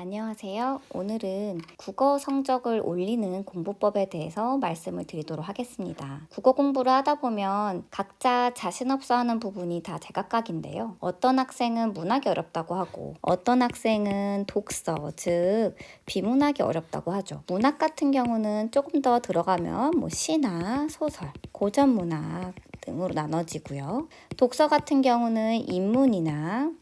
안녕하세요. 오늘은 국어 성적을 올리는 공부법에 대해서 말씀을 드리도록 하겠습니다. 국어 공부를 하다 보면 각자 자신 없어 하는 부분이 다 제각각인데요. 어떤 학생은 문학이 어렵다고 하고 어떤 학생은 독서, 즉 비문학이 어렵다고 하죠. 문학 같은 경우는 조금 더 들어가면 시나 소설, 고전 문학 등으로 나눠지고요. 독서 같은 경우는 인문이나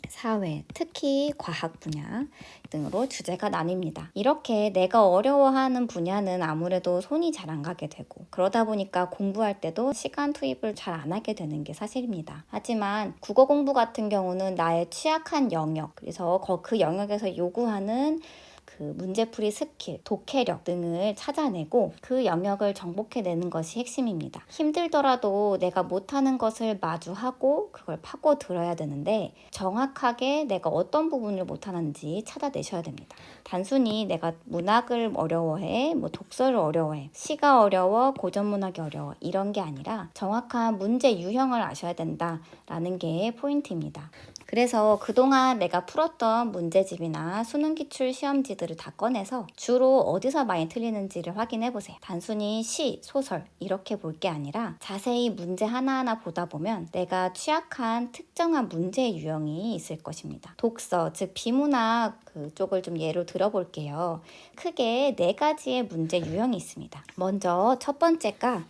사회, 특히 과학 분야 등으로 주제가 나뉩니다. 이렇게 내가 어려워하는 분야는 아무래도 손이 잘 안 가게 되고 그러다 보니까 공부할 때도 시간 투입을 잘 안 하게 되는 게 사실입니다. 하지만 국어 공부 같은 경우는 나의 취약한 영역, 그래서 그 영역에서 요구하는 그 문제풀이 스킬, 독해력 등을 찾아내고 그 영역을 정복해내는 것이 핵심입니다. 힘들더라도 내가 못하는 것을 마주하고 그걸 파고들어야 되는데 정확하게 내가 어떤 부분을 못하는지 찾아내셔야 됩니다. 단순히 내가 문학을 어려워해, 독서를 어려워해, 시가 어려워, 고전문학이 어려워 이런 게 아니라 정확한 문제 유형을 아셔야 된다라는 게 포인트입니다. 그래서 그동안 내가 풀었던 문제집이나 수능기출 시험지들을 다 꺼내서 주로 어디서 많이 틀리는지를 확인해 보세요. 단순히 시, 소설 이렇게 볼 게 아니라 자세히 문제 하나하나 보다 보면 내가 취약한 특정한 문제 유형이 있을 것입니다. 독서, 즉 비문학 그쪽을 좀 예로 들어볼게요. 크게 4가지의 문제 유형이 있습니다. 먼저 첫 번째가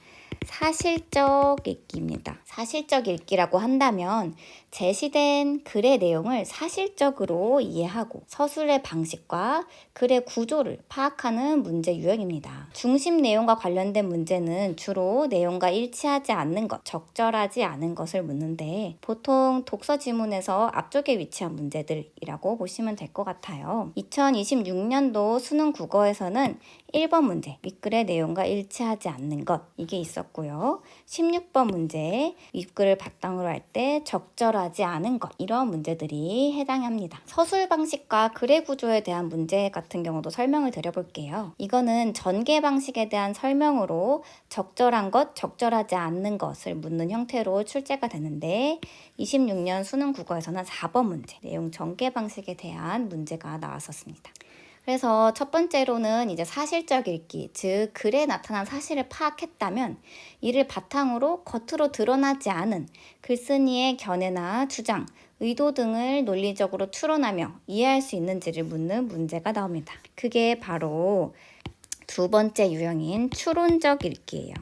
사실적 읽기입니다. 사실적 읽기라고 한다면 제시된 글의 내용을 사실적으로 이해하고 서술의 방식과 글의 구조를 파악하는 문제 유형입니다. 중심 내용과 관련된 문제는 주로 내용과 일치하지 않는 것, 적절하지 않은 것을 묻는데 보통 독서 지문에서 앞쪽에 위치한 문제들이라고 보시면 될 것 같아요. 2026년도 수능 국어에서는 1번 문제, 윗글의 내용과 일치하지 않는 것 이게 있었고요. 16번 문제, 윗글을 바탕으로 할 때 적절하지 않은 것 이런 문제들이 해당합니다. 서술 방식과 글의 구조에 대한 문제 같은 경우도 설명을 드려볼게요. 이거는 전개 방식에 대한 설명으로 적절한 것, 적절하지 않는 것을 묻는 형태로 출제가 되는데 26년 수능 국어에서는 4번 문제, 내용 전개 방식에 대한 문제가 나왔었습니다. 그래서 첫 번째로는 이제 사실적 읽기, 즉 글에 나타난 사실을 파악했다면 이를 바탕으로 겉으로 드러나지 않은 글쓴이의 견해나 주장, 의도 등을 논리적으로 추론하며 이해할 수 있는지를 묻는 문제가 나옵니다. 그게 바로 두 번째 유형인 추론적 읽기예요.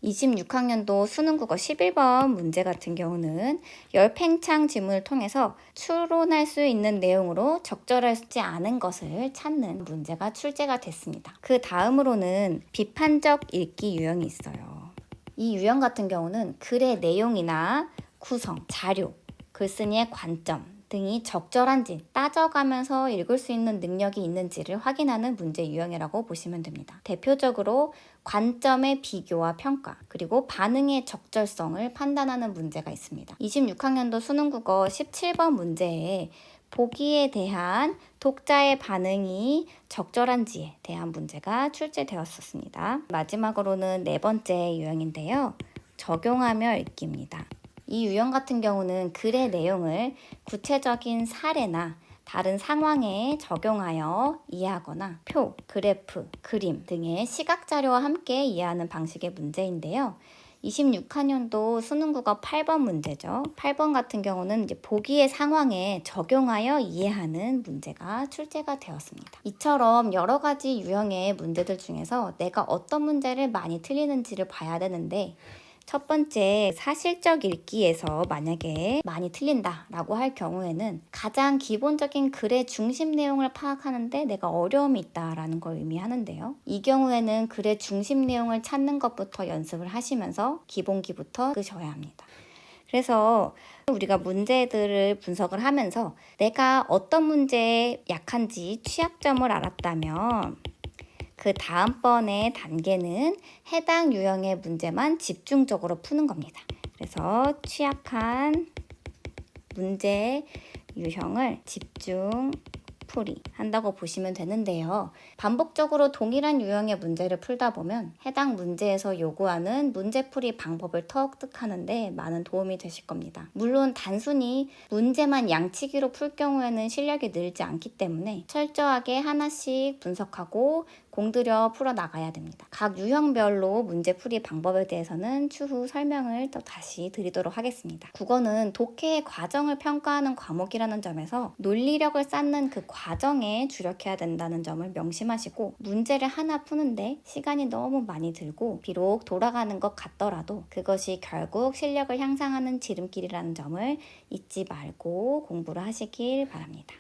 26학년도 수능국어 11번 문제 같은 경우는 열팽창 지문을 통해서 추론할 수 있는 내용으로 적절하지 않은 것을 찾는 문제가 출제가 됐습니다. 그 다음으로는 비판적 읽기 유형이 있어요. 이 유형 같은 경우는 글의 내용이나 구성, 자료, 글쓴이의 관점 등이 적절한지 따져가면서 읽을 수 있는 능력이 있는지를 확인하는 문제 유형이라고 보시면 됩니다. 대표적으로 관점의 비교와 평가, 그리고 반응의 적절성을 판단하는 문제가 있습니다. 26학년도 수능국어 17번 문제에 보기에 대한 독자의 반응이 적절한지에 대한 문제가 출제되었었습니다. 마지막으로는 4번째 유형인데요. 적용하며 읽기입니다. 이 유형 같은 경우는 글의 내용을 구체적인 사례나 다른 상황에 적용하여 이해하거나 표, 그래프, 그림 등의 시각자료와 함께 이해하는 방식의 문제인데요. 26학년도 수능국어 8번 문제죠. 8번 같은 경우는 이제 보기의 상황에 적용하여 이해하는 문제가 출제가 되었습니다. 이처럼 여러 가지 유형의 문제들 중에서 내가 어떤 문제를 많이 틀리는지를 봐야 되는데 첫 번째, 사실적 읽기에서 만약에 많이 틀린다라고 할 경우에는 가장 기본적인 글의 중심 내용을 파악하는데 내가 어려움이 있다라는 걸 의미하는데요. 이 경우에는 글의 중심 내용을 찾는 것부터 연습을 하시면서 기본기부터 끄셔야 합니다. 그래서 우리가 문제들을 분석을 하면서 내가 어떤 문제에 약한지 취약점을 알았다면 그 다음번의 단계는 해당 유형의 문제만 집중적으로 푸는 겁니다. 그래서 취약한 문제 유형을 집중 문제풀이 한다고 보시면 되는데요. 반복적으로 동일한 유형의 문제를 풀다 보면 해당 문제에서 요구하는 문제풀이 방법을 터득하는데 많은 도움이 되실 겁니다. 물론 단순히 문제만 양치기로 풀 경우에는 실력이 늘지 않기 때문에 철저하게 하나씩 분석하고 공들여 풀어나가야 됩니다. 각 유형별로 문제풀이 방법에 대해서는 추후 설명을 또 다시 드리도록 하겠습니다. 국어는 독해의 과정을 평가하는 과목이라는 점에서 논리력을 쌓는 그 과정에 주력해야 된다는 점을 명심하시고 문제를 하나 푸는데 시간이 너무 많이 들고 비록 돌아가는 것 같더라도 그것이 결국 실력을 향상하는 지름길이라는 점을 잊지 말고 공부를 하시길 바랍니다.